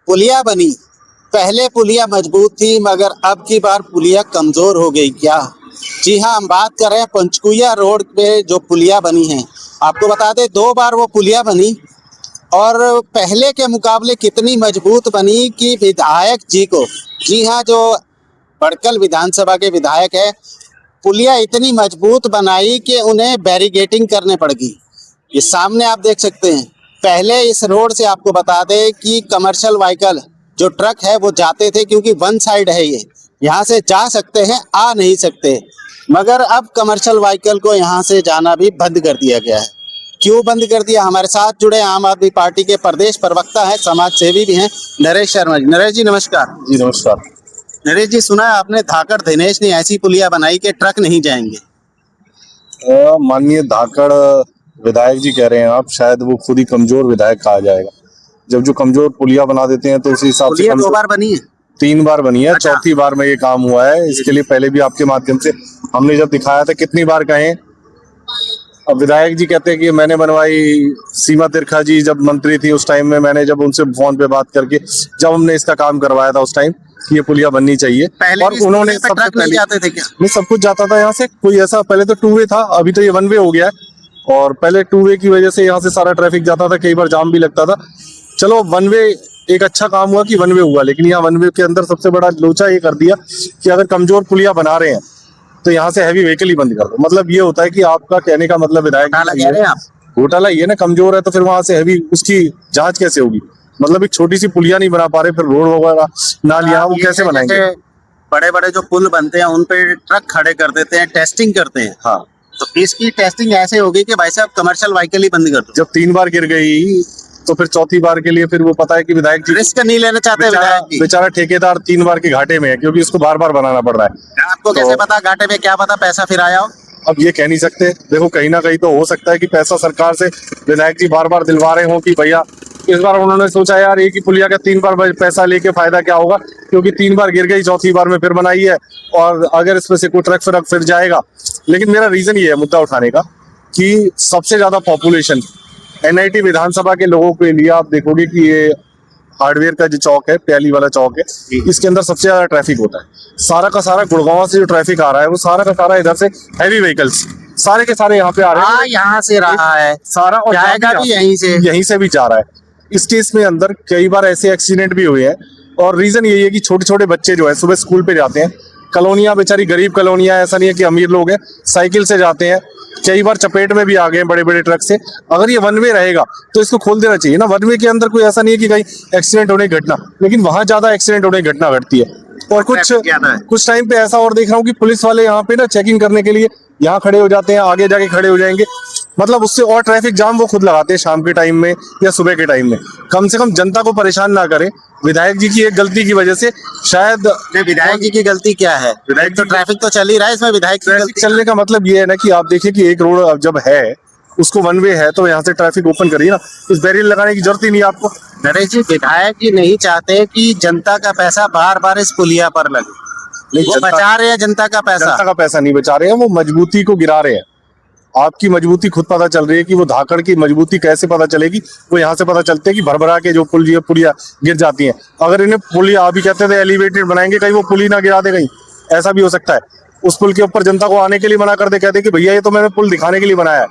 पुलिया बनी, पहले पुलिया मजबूत थी मगर अब की बार पुलिया कमजोर हो गई क्या? जी हाँ, हम बात कर रहे हैं पंचकुइया रोड पे जो पुलिया बनी है। आपको बता दें 2 बार वो पुलिया बनी और पहले के मुकाबले कितनी मजबूत बनी कि विधायक जी को, जी हाँ, जो बड़कल विधानसभा के विधायक है, पुलिया इतनी मजबूत बनाई कि उन्हें बैरिगेटिंग करने पड़ गई। ये सामने आप देख सकते हैं। पहले इस रोड से आपको बता दें कि कमर्शियल व्हीकल जो ट्रक है वो जाते थे, क्योंकि वन साइड है ये, यहाँ से जा सकते हैं, आ नहीं सकते। मगर अब कमर्शियल व्हीकल को यहाँ से जाना भी बंद कर दिया गया है। क्यों बंद कर दिया? हमारे साथ जुड़े आम आदमी पार्टी के प्रदेश प्रवक्ता हैं, समाज सेवी भी हैं, नरेश शर्मा जी। नरेश जी नमस्कार। जी नमस्कार। नरेश जी, सुना है आपने धाकड़ दिनेश ने ऐसी पुलिया बनाई कि ट्रक नहीं जाएंगे। माननीय धाकड़ विधायक जी कह रहे हैं आप, शायद वो खुद ही कमजोर विधायक कहा जाएगा। जब जो कमजोर पुलिया बना देते हैं तो उसी हिसाब से। 2 बार बनी है? 3 बार बनी है। अच्छा। चौथी बार में ये काम हुआ है। इसके लिए पहले भी आपके माध्यम से हमने जब दिखाया था, कितनी बार कहें। अब विधायक जी कहते हैं कि मैंने बनवाई। सीमा तिरखा जी जब मंत्री थी उस टाइम में, मैंने जब उनसे फोन पे बात करके जब हमने इसका काम करवाया था उस टाइम ये पुलिया बननी चाहिए। पहले और उन्होंने ट्रक नहीं जाते थे क्या? नहीं, सब कुछ जाता था यहाँ से। कोई ऐसा, पहले तो 2 वे था, अभी तो ये 1 वे हो गया है। और पहले 2 वे की वजह से यहाँ से सारा ट्रैफिक जाता था, कई बार जाम भी लगता था। चलो 1 वे एक अच्छा काम हुआ कि 1 वे हुआ, लेकिन यहाँ 1 वे के अंदर सबसे बड़ा लोचा ये कर दिया कि अगर कमजोर पुलिया बना रहे हैं तो यहाँ से हैवी व्हीकल ही बंद कर दो। मतलब ये होता है कि आपका कहने का मतलब विधायक घोटाला ये ना, कमजोर है तो फिर वहां से हैवी उसकी जांच कैसे होगी? मतलब एक छोटी सी पुलिया नहीं बना पा रहे, फिर रोड वगैरह नालियां वो कैसे बनाएंगे? बड़े बड़े जो पुल बनते हैं उन पे ट्रक खड़े कर देते हैं, टेस्टिंग करते हैं। हाँ, तो इसकी टेस्टिंग ऐसे होगी कि भाई साहब कमर्शियल व्हीकल ही बंद कर दो। जब 3 बार गिर गई तो फिर चौथी बार के लिए फिर वो पता है कि विधायक जी रिस्क नहीं लेना चाहते विधायक जी। बेचारा ठेकेदार 3 बार के घाटे में है, क्योंकि उसको बार बार बनाना पड़ रहा है। आपको कैसे पता घाटे में? क्या पता पैसा फिर आया हो। अब ये कह नहीं सकते। देखो, कहीं ना कहीं तो हो सकता है कि पैसा सरकार से विधायक जी बार बार दिलवा रहे हो कि भैया इस बार उन्होंने सोचा यार एक ही पुलिया का 3 बार पैसा लेके फायदा क्या होगा, क्योंकि 3 बार गिर गई, चौथी बार में फिर बनाई है और अगर इसमें से कोई ट्रक फिर जाएगा। लेकिन मेरा रीजन ये है मुद्दा उठाने का कि सबसे ज्यादा पॉपुलेशन एनआईटी विधानसभा के लोगों के लिए आप देखोगे कि ये हार्डवेयर का जो चौक है, प्याली वाला चौक है, इसके अंदर सबसे ज्यादा ट्रैफिक होता है। सारा का सारा गुड़गांव से जो ट्रैफिक आ रहा है वो सारा का सारा इधर से हैवी व्हीकल्स सारे के सारे यहाँ पे आ रहे हैं। यहाँ से रहा है सारा, और जाएगा भी यहीं से भी जा रहा है। इस केस में अंदर कई बार ऐसे एक्सीडेंट भी हुए हैं और रीजन यही है कि छोटे छोटे बच्चे जो है सुबह स्कूल पे जाते हैं। कॉलोनियां बेचारी गरीब कॉलोनियां, ऐसा नहीं है कि अमीर लोग हैं, साइकिल से जाते हैं, कई बार चपेट में भी आ गए बड़े बड़े ट्रक से। अगर ये 1 वे रहेगा तो इसको खोल देना चाहिए ना। 1 वे के अंदर कोई ऐसा नहीं है कि कहीं एक्सीडेंट होने की घटना, लेकिन वहां ज्यादा एक्सीडेंट होने की घटना घटती है। और कुछ टाइम पे ऐसा और देख रहा हूँ कि पुलिस वाले यहाँ पे ना चेकिंग करने के लिए यहाँ खड़े हो जाते हैं, आगे जाके खड़े हो जाएंगे। मतलब उससे और ट्रैफिक जाम वो खुद लगाते हैं शाम के टाइम में या सुबह के टाइम में। कम से कम जनता को परेशान ना करें। विधायक जी की एक गलती की वजह से शायद। विधायक जी की गलती क्या है? विधायक तो ट्रैफिक तो चल ही रहा है, इसमें विधायक की गलती चलने का मतलब ये है ना कि आप देखिए कि एक रोड जब है उसको 1 वे है तो यहाँ से ट्रैफिक ओपन करिए ना, इस बैरियर लगाने की जरूरत ही नहीं है आपको। नरेश जी, विधायक जी नहीं चाहते कि जनता का पैसा बार बार इस पुलिया पर लगे। वो बचा रहे हैं जनता का पैसा। जनता का पैसा नहीं बचा रहे हैं, वो मजबूती को गिरा रहे हैं। आपकी मजबूती खुद पता चल रही है कि वो धाकड़ की मजबूती कैसे पता चलेगी? वो यहाँ से पता चलते है कि भरभरा के जो पुलिया गिर जाती हैं। अगर इन्हें पुलिया अभी कहते थे एलिवेटेड बनाएंगे, कहीं वो पुली ना गिरा दे कहीं, ऐसा भी हो सकता है। उस पुल के ऊपर जनता को आने के लिए मना कर दे, कहते कि भैया ये तो मैंने पुल दिखाने के लिए बनाया है।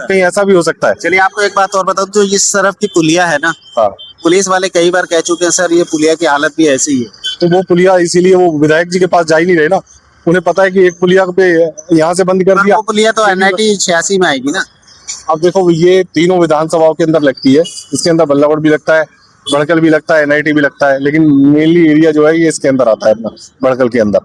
कहीं ऐसा भी हो सकता है। चलिए आपको एक बात और बताऊं, जो इस तरफ की पुलिया है ना, हाँ, पुलिस वाले कई बार कह चुके हैं सर ये पुलिया की हालत भी ऐसी ही है। तो वो पुलिया इसीलिए वो विधायक जी के पास जा ही नहीं रहे ना। उन्हें पता है कि एक पुलिया पे यहाँ से बंद कर दिया, वो पुलिया तो एनआईटी 86 में आएगी ना। अब देखो ये तीनों विधानसभाओं के अंदर लगती है, इसके अंदर बल्लागढ़ भी लगता है, बड़कल भी लगता है, एनआईटी भी लगता है, लेकिन मेनली एरिया जो है ये इसके अंदर आता है अपना बड़कल के अंदर।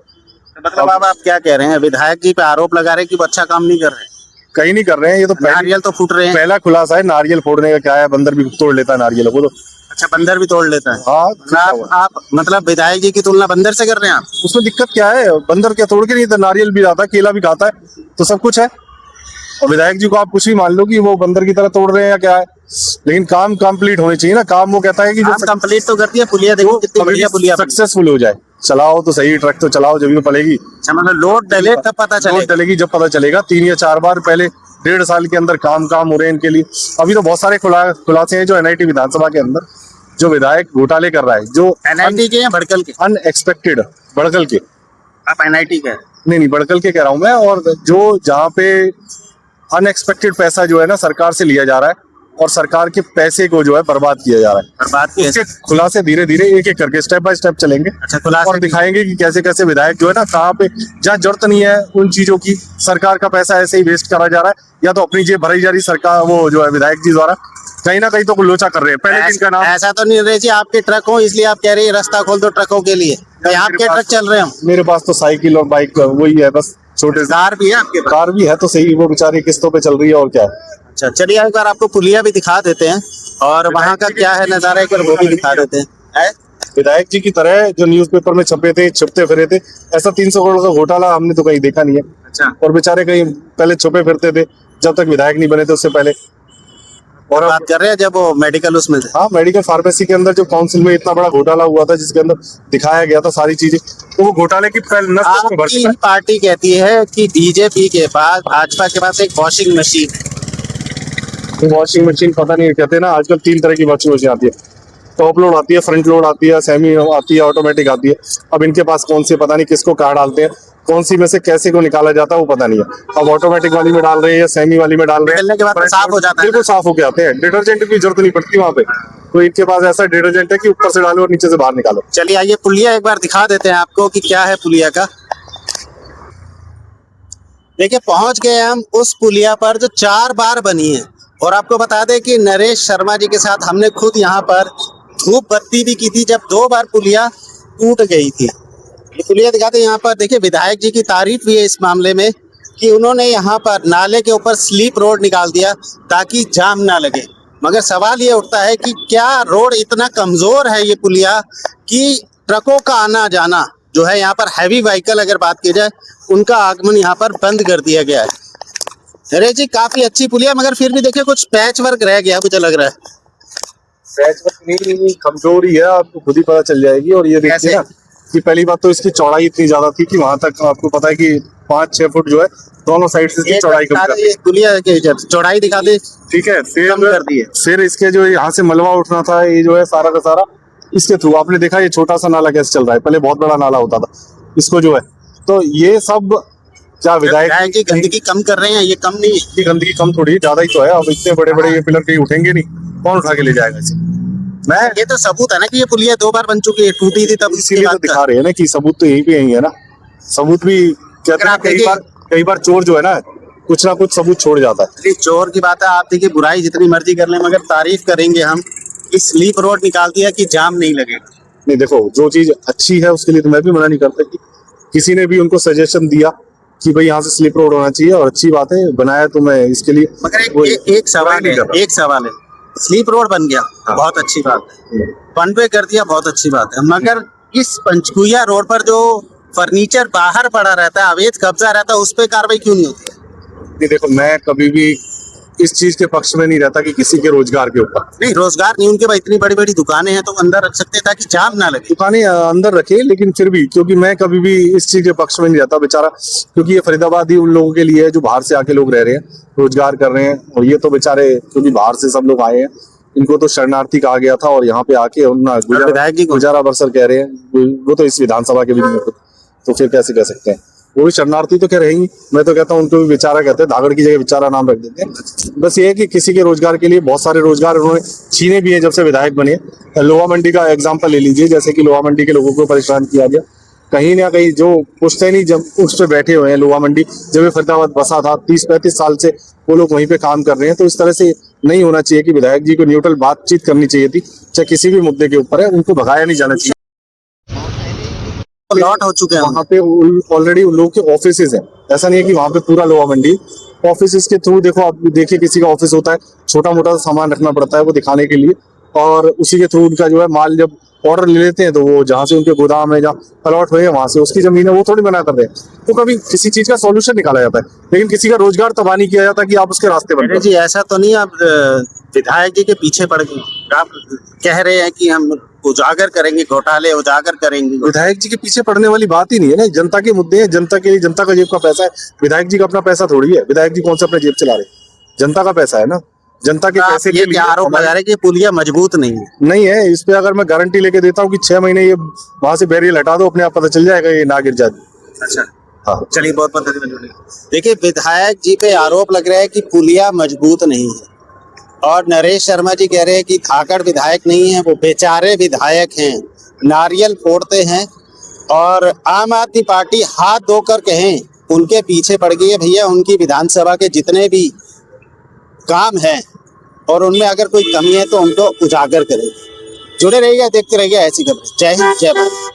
मतलब अब आप क्या कह रहे हैं? विधायक जी पे आरोप लगा रहे हैं कि वो अच्छा काम नहीं कर रहे? कहीं नहीं कर रहे हैं। ये तो नारियल तो फूट रहे हैं। पहला खुलासा है। नारियल फोड़ने का क्या है, बंदर भी तोड़ लेता है नारियल को तो। अच्छा, बंदर भी तोड़ लेता है? हाँ। आप मतलब विधायक जी की तुलना बंदर से कर रहे हैं आप? उसमें दिक्कत क्या है? बंदर क्या तोड़ के नहीं, तो नारियल भी खाता है, केला भी खाता है, तो सब कुछ है। और विधायक जी को आप कुछ भी मान लो कि वो बंदर की तरह तोड़ रहे हैं या क्या है, लेकिन काम कंप्लीट होने चाहिए ना। काम वो कहता है कि जो कंप्लीट तो कर दिया पुलिया, देखो कितनी बढ़िया पुलिया सक्सेसफुल हो जाए। चलाओ तो सही, ट्रक तो चलाओ जब भी पड़ेगी। अच्छा, मतलब लोड डले तब पता चलेगी, जब पता चलेगा। 3 या 4 बार पहले 1.5 साल के अंदर काम हो रहे हैं इनके लिए। अभी तो बहुत सारे खुलासे हैं जो एनआईटी विधानसभा के अंदर जो विधायक घोटाले कर रहा है, जो एनआईटी के या भड़कल के? अनएक्सपेक्टेड, बड़कल के, आप एनआईटी के? नहीं बड़कल के कह रहा हूं मैं। और जो जहाँ पे अनएक्सपेक्टेड पैसा जो है ना सरकार से लिया जा रहा है और सरकार के पैसे को जो है बर्बाद किया जा रहा है, बर्बाद किया। उसके खुलासे धीरे धीरे एक एक करके स्टेप बाय स्टेप चलेंगे। अच्छा, खुलासे और दिखाएंगे कि कैसे कैसे विधायक जो है ना कहाँ पे जहाँ जरूरत नहीं है उन चीजों की, सरकार का पैसा ऐसे ही वेस्ट करा जा रहा है या तो अपनी जेब भराई जा रही सरकार, वो जो है विधायक जी द्वारा कहीं ना कहीं तो लोचा कर रहे हैं। पहले जिनका नाम ऐसा तो नहीं रहे जी आपके ट्रक हो इसलिए आप कह रहे हैं रास्ता खोल दो ट्रकों के लिए, तो आपके ट्रक चल रहे हो? मेरे पास तो साइकिल और बाइक वही है बस, छोटे कार भी है आपके पास? कार भी है तो सही, वो बेचारी किस्तों पे चल रही है और क्या है। अच्छा, चलिए एक बार आपको पुलिया भी दिखा देते हैं और वहाँ का क्या है नजारा, एक बार वो भी दिखा देते हैं। विधायक जी की तरह जो न्यूज़पेपर में छपते फिरे थे, ऐसा 300 करोड़ का घोटाला हमने तो कहीं देखा नहीं है। अच्छा, और बेचारे कहीं पहले छुपे फिरते थे जब तक विधायक नहीं बने थे उससे पहले। और बात कर रहे हैं जब वो मेडिकल उसमें थे? हाँ, मेडिकल फार्मेसी के अंदर जो काउंसिल में इतना बड़ा घोटाला हुआ था जिसके अंदर दिखाया गया था सारी चीजें, तो वो घोटाले की पहले नस में भर आपकी चुका है। पार्टी कहती है कि बीजेपी के पास, भाजपा के पास एक वॉशिंग मशीन, वॉशिंग मशीन पता नहीं कहते ना, आजकल 3 तरह की वॉशिंग मशीन आती है, टॉप लोड आती है, फ्रंट लोड आती है, सेमी आती है, ऑटोमेटिक आती है। अब इनके पास कौन सी, पता नहीं किसको कहाँ डालते हैं, कौन सी में से कैसे को निकाला जाता है वो पता नहीं है। अब ऑटोमेटिक वाली में डाल रहे हैं या सेमी वाली में डाल रहे हैं, निकलने के बाद तो साफ हो जाता है। बिल्कुल साफ होके आते हैं, डिटर्जेंट की जरूरत नहीं पड़ती वहाँ पे। तो इनके पास ऐसा डिटर्जेंट है कि ऊपर से डालो और नीचे से बाहर निकालो। चलिए आइए पुलिया एक बार दिखा देते हैं आपको कि क्या है पुलिया का। देखिए पहुंच गए हम उस पुलिया पर जो 4 बार बनी है, और आपको बता दें कि नरेश शर्मा जी के साथ हमने खुद यहाँ पर धूप बत्ती भी की थी जब 2 बार पुलिया टूट गई थी। ये पुलिया दिखाते हैं यहाँ पर। देखिए विधायक जी की तारीफ भी है इस मामले में कि उन्होंने यहाँ पर नाले के ऊपर स्लीप रोड निकाल दिया ताकि जाम ना लगे। मगर सवाल ये उठता है कि क्या रोड इतना कमजोर है ये पुलिया कि ट्रकों का आना जाना जो है यहाँ पर, हैवी व्हीकल अगर बात की जाए, उनका आगमन यहाँ पर बंद कर दिया गया है। अरे जी काफी अच्छी पुलिया, मगर फिर भी देखिए कुछ पैच वर्क रह गया मुझे लग रहा है। पैच वर्क नहीं, कमजोरी है, आपको खुद ही पता चल जाएगी। और ये देखिए ना कि पहली बात तो इसकी चौड़ाई इतनी ज्यादा थी कि वहां तक आपको पता है कि 5-6 फुट जो है दोनों साइड से इसकी चौड़ाई कम कर दी। पुलिया की चौड़ाई दिखा दे, ठीक है, कम कर दी है। फिर इसके जो यहाँ से मलबा उठना था, ये जो है सारा का सारा इसके थ्रू। आपने देखा ये छोटा सा नाला कैसे चल रहा है, पहले बहुत बड़ा नाला होता था, इसको जो है तो ये सब क्या विधायक की गंदगी कम कर रहे हैं? ये कम नहीं है, गंदगी कम थोड़ी, ज्यादा ही तो है। अब इतने बड़े बड़े ये पिलर कहीं उठेंगे नहीं, कौन उठा के ले जाएगा इसे? मैं ये तो सबूत है ना कि ये पुलिया 2 बार बन चुकी है, टूटी थी तब, इसीलिए तो दिखा रहे हैं ना कि सबूत तो यहीं पे यही है ना। सबूत भी कहते हैं कई बार चोर जो है ना कुछ ना कुछ सबूत छोड़ जाता है। चोर की बात है, आप देखिए बुराई जितनी मर्जी कर लें, मगर तारीफ करेंगे हम कि स्लीप रोड निकाल दिया कि जाम नहीं लगेगा। नहीं देखो, जो चीज अच्छी है उसके लिए तो मैं भी मना नहीं करता कि किसी ने भी उनको सजेशन दिया कि भाई यहाँ से स्लीप रोड होना चाहिए और अच्छी बात है, बनाया तो मैं इसके लिए। मगर एक सवाल है, स्लीप रोड बन गया, बहुत अच्छी बात है, वन वे कर दिया, बहुत अच्छी बात है, मगर इस पंचकुया रोड पर जो फर्नीचर बाहर पड़ा रहता है, अवैध कब्जा रहता है, उस पर कार्रवाई क्यों नहीं होती? नहीं देखो, मैं कभी भी इस चीज के पक्ष में नहीं रहता कि किसी के रोजगार के ऊपर। नहीं, रोजगार नहीं, उनके पास इतनी बड़ी बड़ी दुकानें हैं तो अंदर रख सकते हैं ताकि जाम ना लगे। दुकानें अंदर रखे, लेकिन फिर भी क्योंकि मैं कभी भी इस चीज के पक्ष में नहीं रहता बेचारा, क्योंकि ये फरीदाबाद ही उन लोगों के लिए है जो बाहर से आके लोग रह रहे हैं, रोजगार कर रहे हैं। और ये तो बेचारे क्योंकि बाहर से सब लोग आए हैं, इनको तो शरणार्थी कहा गया था और यहाँ पे आके गुजारा बसर कह रहे हैं। वो तो इस विधानसभा के भी नहीं होते, तो फिर कैसे कह सकते हैं? वो भी शरणार्थी तो क्या रहेंगी। मैं तो कहता हूँ उनको भी बेचारा कहते हैं, धागड़ की जगह बेचारा नाम रख देते हैं। बस ये है कि किसी के रोजगार के लिए बहुत सारे रोजगार उन्होंने छीने भी हैं जब से विधायक बने। लोहा मंडी का एग्जाम्पल ले लीजिए, जैसे कि लोहा मंडी के लोगों को परेशान किया गया, कहीं ना कहीं जो पुश्तैनी जब उस पर बैठे हुए हैं, लोहा मंडी जब ये फरीदाबाद बसा था 30-35 साल से वो लोग वहीं पे काम कर रहे हैं। तो इस तरह से नहीं होना चाहिए कि विधायक जी को न्यूट्रल बातचीत करनी चाहिए थी, चाहे किसी भी मुद्दे के ऊपर है, उनको भगाया नहीं जाना चाहिए। लॉट हो चुके हैं वहाँ पे ऑलरेडी उन लोगों के ऑफिसेज हैं, ऐसा नहीं है कि वहाँ पे पूरा लोहा मंडी ऑफिसेज के थ्रू। देखो आप देखिए, किसी का ऑफिस होता है, छोटा मोटा सामान रखना पड़ता है वो दिखाने के लिए, और उसी के थ्रू उनका जो है माल जब ऑर्डर ले लेते हैं तो वो जहाँ से उनके गोदाम है, जहाँ अलॉट हुए हैं वहां से उसकी जमीन है, वो थोड़ी मना कर रहे हैं। तो कभी किसी चीज का सॉल्यूशन निकाला जाता है, लेकिन किसी का रोजगार तबाह नहीं किया जाता कि आप उसके रास्ते बन जी। ऐसा तो नहीं आप विधायक जी के पीछे पड़ गए, आप कह रहे हैं कि हम उजागर करेंगे, घोटाले उजागर करेंगे? विधायक जी के पीछे पड़ने वाली बात ही नहीं है ना, जनता के मुद्दे हैं, जनता के लिए, जनता का जेब का पैसा है। विधायक जी का अपना पैसा थोड़ी है, विधायक जी कौन सा अपना जेब चला रहे, जनता का पैसा है ना। जनता के पैसे ये के लिए क्या आरोप लगा रहे हैं कि पुलिया मजबूत नहीं है? नहीं है। इस पे अगर मैं गारंटी लेके देता हूँ कि 6 महीने ये वहां से बैरियर हटा दो, अपने आप पता चल जाएगा ये ना गिर जाती। अच्छा, हाँ, चलिए बहुत बहुत धन्यवाद। देखिए, विधायक जी पे आरोप लग रहा है कि पुलिया मजबूत नहीं है, और नरेश शर्मा जी कह रहे हैं कि धाकड़ विधायक नहीं है, वो बेचारे विधायक हैं, नारियल फोड़ते हैं। और आम आदमी पार्टी हाथ धोकर कहें उनके पीछे पड़ गई है भैया। उनकी विधानसभा के जितने भी काम हैं और उनमें अगर कोई कमी है तो उनको उजागर करें। जुड़े रहिएगा, देखते रहिएगा ऐसी खबरें। जय हिंद, जय भारत।